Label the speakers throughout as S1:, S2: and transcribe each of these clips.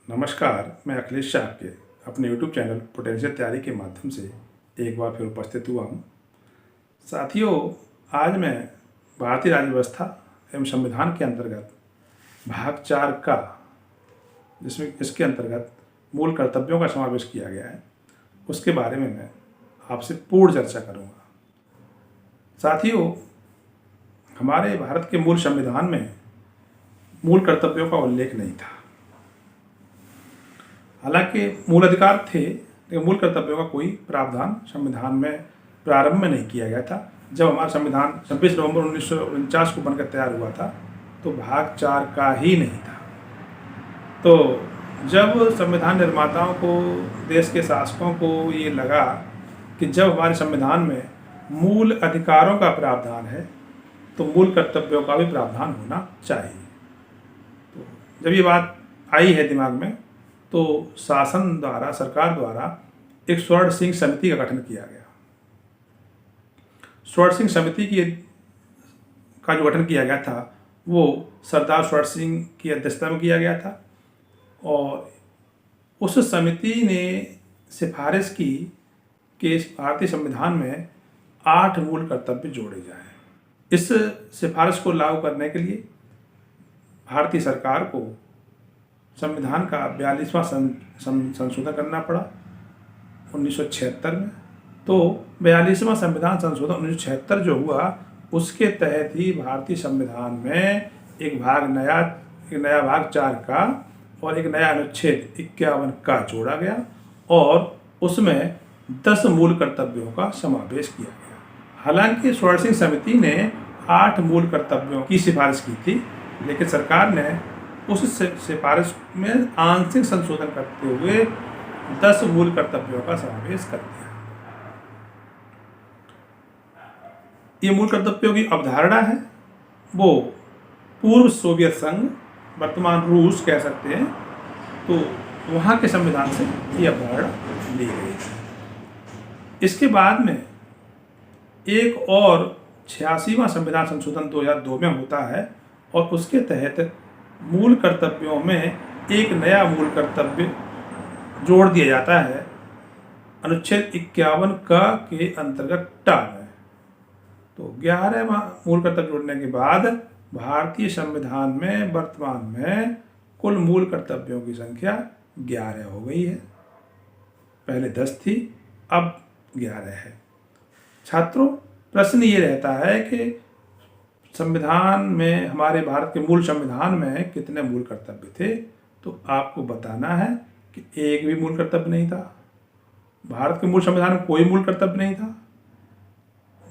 S1: नमस्कार, मैं अखिलेश शाह के अपने यूट्यूब चैनल पोटेंशियल तैयारी के माध्यम से एक बार फिर उपस्थित हुआ हूँ। साथियों, आज मैं भारतीय राज्य व्यवस्था एवं संविधान के अंतर्गत भाग 4 का, जिसमें इसके अंतर्गत मूल कर्तव्यों का समावेश किया गया है, उसके बारे में मैं आपसे पूर्ण चर्चा करूँगा। साथियों, हमारे भारत के मूल संविधान में मूल कर्तव्यों का उल्लेख नहीं था। हालांकि मूल अधिकार थे, लेकिन मूल कर्तव्यों का कोई प्रावधान संविधान में प्रारंभ में नहीं किया गया था। जब हमारा संविधान 26 नवंबर 1949 को बनकर तैयार हुआ था, तो भाग 4 का ही नहीं था। तो जब संविधान निर्माताओं को, देश के शासकों को ये लगा कि जब हमारे संविधान में मूल अधिकारों का प्रावधान है, तो मूल कर्तव्यों का भी प्रावधान होना चाहिए। तो जब ये बात आई है दिमाग में, तो शासन द्वारा, सरकार द्वारा एक स्वर्ण सिंह समिति का गठन किया गया। स्वर्ण सिंह समिति का जो गठन किया गया था, वो सरदार स्वर्ण सिंह की अध्यक्षता में किया गया था और उस समिति ने सिफारिश की कि इस भारतीय संविधान में 8 मूल कर्तव्य जोड़े जाएं। इस सिफारिश को लागू करने के लिए भारतीय सरकार को संविधान का 42वां संशोधन करना पड़ा 1976 में। तो 42वां संविधान संशोधन 1976 जो हुआ, उसके तहत ही भारतीय संविधान में एक नया भाग 4 का और एक नया अनुच्छेद 51 का जोड़ा गया और उसमें 10 मूल कर्तव्यों का समावेश किया गया। हालांकि स्वर्ण सिंह समिति ने 8 मूल कर्तव्यों की सिफारिश की थी, लेकिन सरकार ने उस सिफारिश में आंशिक संशोधन करते हुए 10 मूल कर्तव्यों का समावेश कर दिया। ये मूल कर्तव्यों की अवधारणा है, वो पूर्व सोवियत संघ, वर्तमान रूस कह सकते हैं, तो वहाँ के संविधान से ये अवधारणा ली गई है। इसके बाद में एक और 86वां संविधान संशोधन 2002 में होता है और उसके तहत मूल कर्तव्यों में एक नया मूल कर्तव्य जोड़ दिया जाता है अनुच्छेद 51 का के अंतर्गत टा में। तो 11 मूल कर्तव्य जोड़ने के बाद भारतीय संविधान में वर्तमान में कुल मूल कर्तव्यों की संख्या 11 हो गई है। पहले 10 थी, अब 11 है। छात्रों, प्रश्न ये रहता है कि संविधान में, हमारे भारत के मूल संविधान में कितने मूल कर्तव्य थे? तो आपको बताना है कि एक भी मूल कर्तव्य नहीं था। भारत के मूल संविधान में कोई मूल कर्तव्य नहीं था।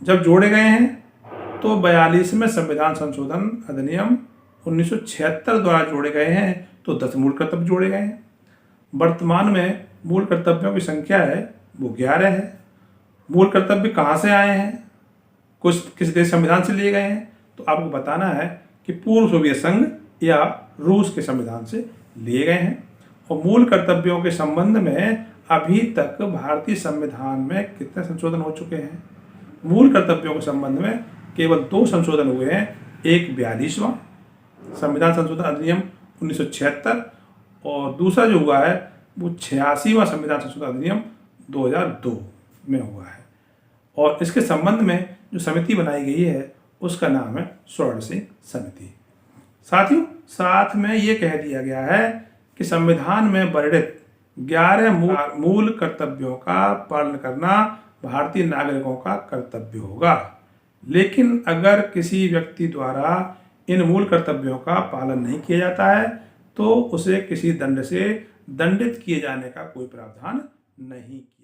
S1: जब जोड़े गए हैं तो 42वें संविधान संशोधन अधिनियम 1976 द्वारा जोड़े गए हैं, तो 10 मूल कर्तव्य जोड़े गए हैं। वर्तमान में मूल कर्तव्यों की संख्या है वो 11 है। मूल कर्तव्य कहाँ से आए हैं? किस देश संविधान से लिए गए हैं? तो आपको बताना है कि पूर्व सोवियत संघ या रूस के संविधान से लिए गए हैं। और मूल कर्तव्यों के संबंध में अभी तक भारतीय संविधान में कितने संशोधन हो चुके हैं? मूल कर्तव्यों के संबंध में केवल 2 संशोधन हुए हैं। एक 42वां संविधान संशोधन अधिनियम 1976 और दूसरा जो हुआ है वो 86वां संविधान संशोधन अधिनियम 2002 में हुआ है। और इसके संबंध में जो समिति बनाई गई है उसका नाम है स्वर्ण सिंह समिति। साथियों, साथ में ये कह दिया गया है कि संविधान में वर्णित 11 मूल कर्तव्यों का पालन करना भारतीय नागरिकों का कर्तव्य होगा। लेकिन अगर किसी व्यक्ति द्वारा इन मूल कर्तव्यों का पालन नहीं किया जाता है तो उसे किसी दंड से दंडित किए जाने का कोई प्रावधान नहीं किया।